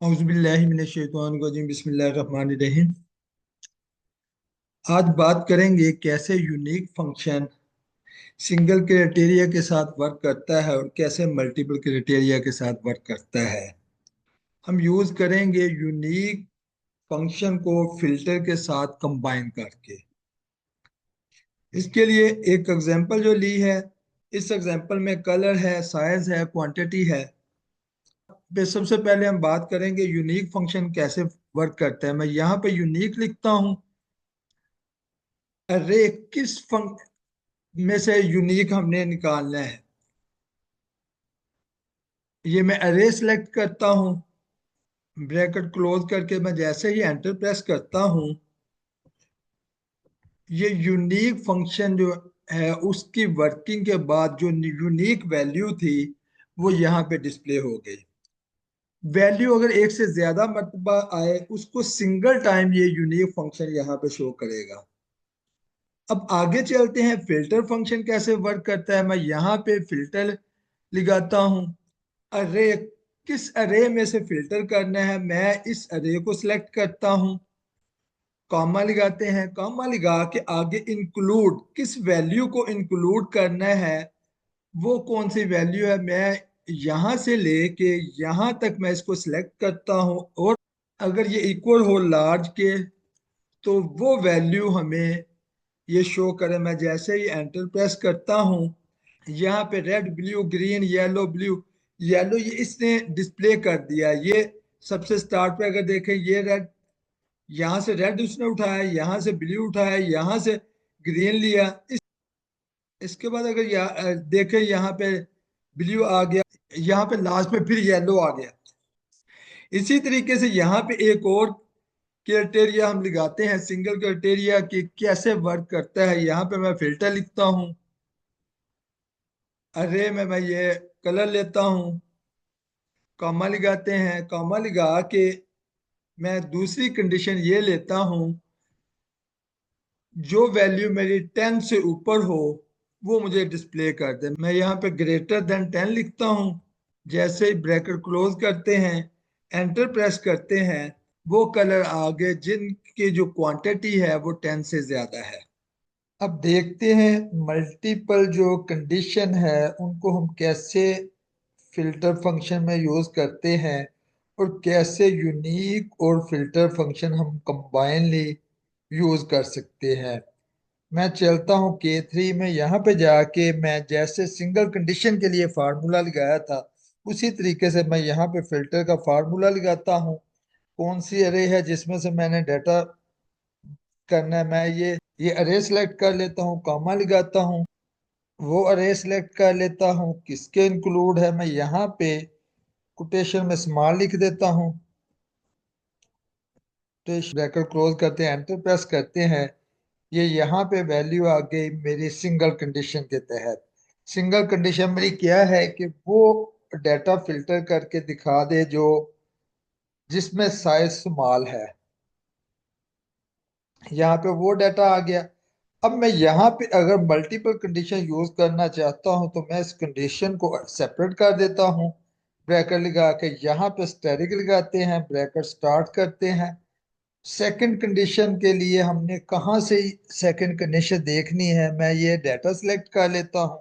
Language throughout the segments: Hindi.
औज़ुबिल्लाहि बिस्मिल्लाहिर्रहमानिर्रहीम। आज बात करेंगे कैसे यूनिक फंक्शन सिंगल क्राइटेरिया के साथ वर्क करता है और कैसे मल्टीपल क्राइटेरिया के साथ वर्क करता है। हम यूज करेंगे यूनिक फंक्शन को फिल्टर के साथ कंबाइन करके। इसके लिए एक एग्जांपल जो ली है, इस एग्जांपल में कलर है, साइज है, क्वांटिटी है। सबसे पहले हम बात करेंगे यूनिक फंक्शन कैसे वर्क करता है। मैं यहाँ पे यूनिक लिखता हूँ। अरे किस में से यूनिक हमने निकालना है, ये मैं अरे सेलेक्ट करता हूं। ब्रैकेट क्लोज करके मैं जैसे ही एंटर प्रेस करता हूं, ये यूनिक फंक्शन जो है उसकी वर्किंग के बाद जो यूनिक वैल्यू थी वो यहाँ पे डिस्प्ले हो गई। वैल्यू अगर एक से ज्यादा मर्तबा आए उसको सिंगल टाइम ये यूनिक फंक्शन यहाँ पे शो करेगा। अब आगे चलते हैं, फिल्टर फंक्शन कैसे वर्क करता है। मैं यहाँ पे फिल्टर लगाता हूँ। अरे किस अरे में से फिल्टर करना है, मैं इस अरे को सिलेक्ट करता हूं। कॉमा लगाते हैं, कॉमा लगा के आगे इंक्लूड, किस वैल्यू को इंक्लूड करना है, वो कौन सी वैल्यू है, मैं यहां से लेके यहां तक मैं इसको सिलेक्ट करता हूं। और अगर ये इक्वल हो लार्ज के तो वो वैल्यू हमें ये शो करे। मैं जैसे ही एंटर प्रेस करता हूं, यहाँ पे red blue green yellow blue, yellow ये इसने डिस्प्ले कर दिया। ये सबसे स्टार्ट पे अगर देखें, ये रेड, यहाँ से रेड उसने उठाया, यहाँ से ब्लू उठाया, यहाँ से ग्रीन लिया। इसके बाद अगर देखें, यहाँ पे ब्लू आ गया, यहाँ पे लास्ट में फिर येलो आ गया। इसी तरीके से यहाँ पे एक और क्राइटेरिया हम लगाते हैं, सिंगल क्राइटेरिया कि कैसे वर्क करता है। यहाँ पे मैं फिल्टर लिखता हूँ। अरे मैं ये कलर लेता हूँ, कॉमा लगाते हैं, कॉमा लगा के मैं दूसरी कंडीशन ये लेता हूँ, जो वैल्यू मेरी 10 से ऊपर हो वो मुझे डिस्प्ले कर दे। मैं यहाँ पे ग्रेटर देन 10 लिखता हूँ। जैसे ही ब्रैकेट क्लोज करते हैं, एंटर प्रेस करते हैं, वो कलर आगे जिनकी जो क्वांटिटी है वो 10 से ज्यादा है। अब देखते हैं मल्टीपल जो कंडीशन है उनको हम कैसे फिल्टर फंक्शन में यूज करते हैं और कैसे यूनिक और फिल्टर फंक्शन हम कंबाइनली यूज कर सकते हैं। मैं चलता हूँ K3 में। यहाँ पे जाके मैं जैसे सिंगल कंडीशन के लिए फार्मूला लगाया था उसी तरीके से मैं यहाँ पे फिल्टर का फार्मूला लगाता हूँ। कौन सी अरे है जिसमें से मैंने डाटा करना है, मैं ये अरे सेलेक्ट कर लेता हूँ, कॉमा लगाता हूँ। वो अरे सेलेक्ट कर लेता हूँ किसके इंक्लूड है, मैं यहाँ पे कोटेशन में स्मॉल लिख देता हूँ। ब्रैकेट क्लोज करते हैं, एंटर प्रेस करते हैं, ये यहाँ पे वैल्यू आ गई मेरी सिंगल कंडीशन के तहत। सिंगल कंडीशन मेरी क्या है कि वो डाटा फिल्टर करके दिखा दे जो जिसमें साइज स्मॉल है। यहाँ पे वो डाटा आ गया। अब मैं यहाँ पे अगर मल्टीपल कंडीशन यूज करना चाहता हूँ तो मैं इस कंडीशन को सेपरेट कर देता हूँ। ब्रैकेट लगा के यहाँ पे स्टेरिक लगाते हैं, ब्रैकेट स्टार्ट करते हैं। सेकंड कंडीशन के लिए हमने कहाँ से सेकंड कंडीशन देखनी है, मैं ये डाटा सेलेक्ट कर लेता हूँ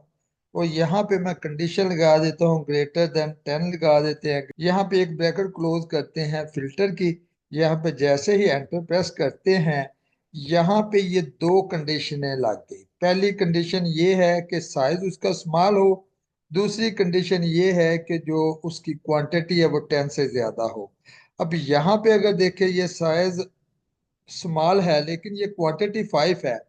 और यहाँ पे मैं कंडीशन लगा देता हूँ ग्रेटर देन 10 लगा देते हैं। यहाँ पे एक ब्रैकेट क्लोज करते हैं फिल्टर की। यहाँ पे जैसे ही एंटर प्रेस करते हैं, यहाँ पे ये दो कंडीशनें लग गई। पहली कंडीशन ये है कि साइज उसका स्मॉल हो, दूसरी कंडीशन ये है कि जो उसकी क्वांटिटी है वो 10 से ज्यादा हो। अब यहाँ पे अगर देखें, ये साइज स्मॉल है लेकिन ये क्वांटिटी 5 है,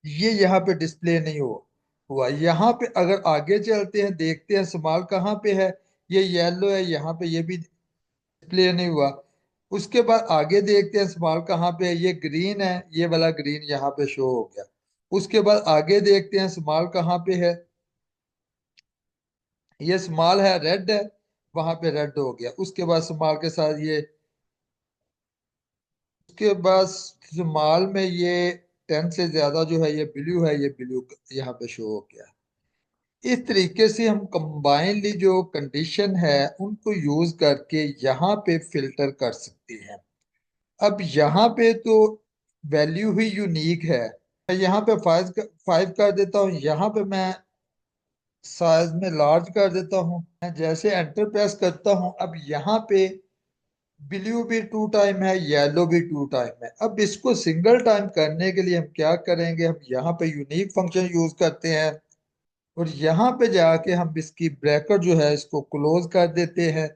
ये यहाँ पे डिस्प्ले नहीं हुआ। यहाँ पे अगर आगे चलते हैं, देखते हैं स्मॉल कहाँ पे है, ये येलो है, यहाँ पे ये भी डिस्प्ले नहीं हुआ। उसके बाद आगे देखते हैं स्मॉल कहाँ पे है, ये ग्रीन है, ये वाला ग्रीन यहाँ पे शो हो गया। उसके बाद आगे देखते हैं स्मॉल कहाँ पे है, ये स्मॉल है, रेड है, वहां पे रेड हो गया। उसके बाद स्मॉल के साथ ये, उसके बाद स्मॉल में ये 10 से ज्यादा जो है ये ब्लू है, ये ब्लू यहाँ पे शो हो गया। इस तरीके से हम कंबाइनली जो कंडीशन है उनको यूज करके यहाँ पे फिल्टर कर सकते हैं। अब यहाँ पे तो वैल्यू ही यूनिक है। मैं यहाँ पे 5 कर देता हूँ, यहाँ पे मैं साइज में लार्ज कर देता हूँ। मैं जैसे एंटर प्रेस करता हूँ, अब यहाँ पे ब्लू भी 2 टाइम है, येलो भी 2 टाइम है। अब इसको सिंगल टाइम करने के लिए हम क्या करेंगे, हम यहाँ पे यूनिक फंक्शन यूज करते हैं और यहाँ पे जाके हम इसकी ब्रैकेट जो है इसको क्लोज कर देते हैं।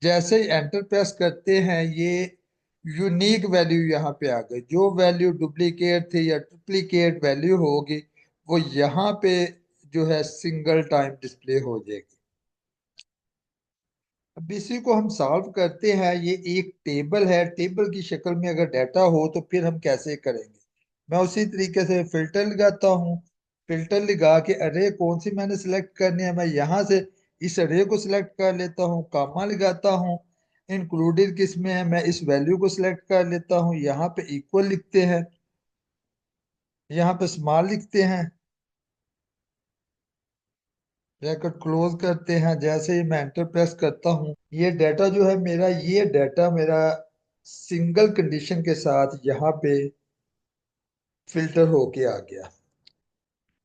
जैसे ही एंटर प्रेस करते हैं, ये यूनिक वैल्यू यहाँ पे आ गई। जो वैल्यू डुप्लीकेट थी या ट्रिप्लीकेट वैल्यू होगी, वो यहाँ पे जो है सिंगल टाइम डिस्प्ले हो जाएगी। अब इसी को हम सॉल्व करते हैं। ये एक टेबल है, टेबल की शक्ल में अगर डाटा हो तो फिर हम कैसे करेंगे। मैं उसी तरीके से फिल्टर लगाता हूँ। फिल्टर लगा के अरे कौन सी मैंने सिलेक्ट करनी है, मैं यहाँ से इस अरे को सिलेक्ट कर लेता हूँ, कामा लगाता हूँ। इंक्लूडेड किस में है, मैं इस वैल्यू को सिलेक्ट कर लेता हूँ। यहाँ पे इक्वल लिखते हैं, यहाँ पे स्मॉल लिखते हैं, ब्रैकेट क्लोज करते हैं। जैसे ही मैं एंटर प्रेस करता हूँ, ये डाटा जो है मेरा, ये डाटा मेरा सिंगल कंडीशन के साथ यहाँ पे फिल्टर होके आ गया।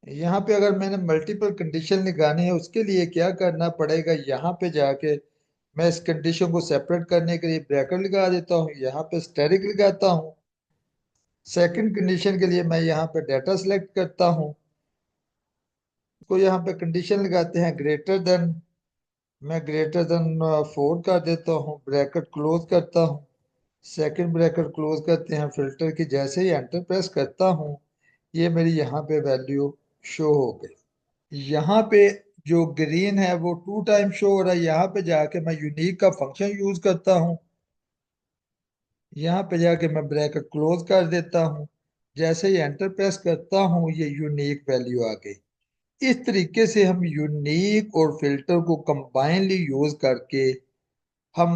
यहाँ पे अगर मैंने मल्टीपल कंडीशन लगानी है, उसके लिए क्या करना पड़ेगा, यहाँ पे जाके मैं इस कंडीशन को सेपरेट करने के लिए ब्रैकेट लगा देता हूँ, यहाँ पे स्टेरिक लगाता हूँ। सेकंड कंडीशन के लिए मैं यहाँ पे डाटा सेलेक्ट करता हूँ, तो यहाँ पे कंडीशन लगाते हैं ग्रेटर देन। मैं ग्रेटर देन 4 कर देता हूँ, ब्रैकेट क्लोज करता हूँ। सेकंड ब्रैकेट क्लोज करते हैं फिल्टर की। जैसे ही एंटर प्रेस करता हूँ, ये मेरी यहाँ पे वैल्यू शो हो गई। यहाँ पे जो ग्रीन है वो 2 टाइम शो हो रहा है। यहाँ पे जाके मैं यूनिक का फंक्शन यूज करता हूँ, यहाँ पे जाके मैं ब्रैकेट क्लोज कर देता हूँ। जैसे ही एंटर प्रेस करता हूँ, ये यूनिक वैल्यू आ गई। इस तरीके से हम यूनिक और फिल्टर को कंबाइनली यूज करके हम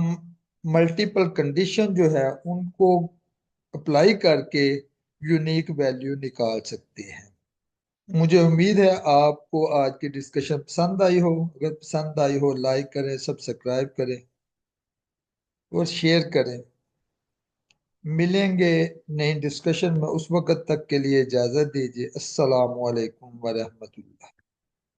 मल्टीपल कंडीशन जो है उनको अप्लाई करके यूनिक वैल्यू निकाल सकते हैं। मुझे उम्मीद है आपको आज की डिस्कशन पसंद आई हो। अगर पसंद आई हो, लाइक करें, सब्सक्राइब करें और शेयर करें। मिलेंगे नई डिस्कशन में, उस वक्त तक के लिए इजाजत दीजिए। अस्सलाम वालेकुम वरहमतुल्लाह।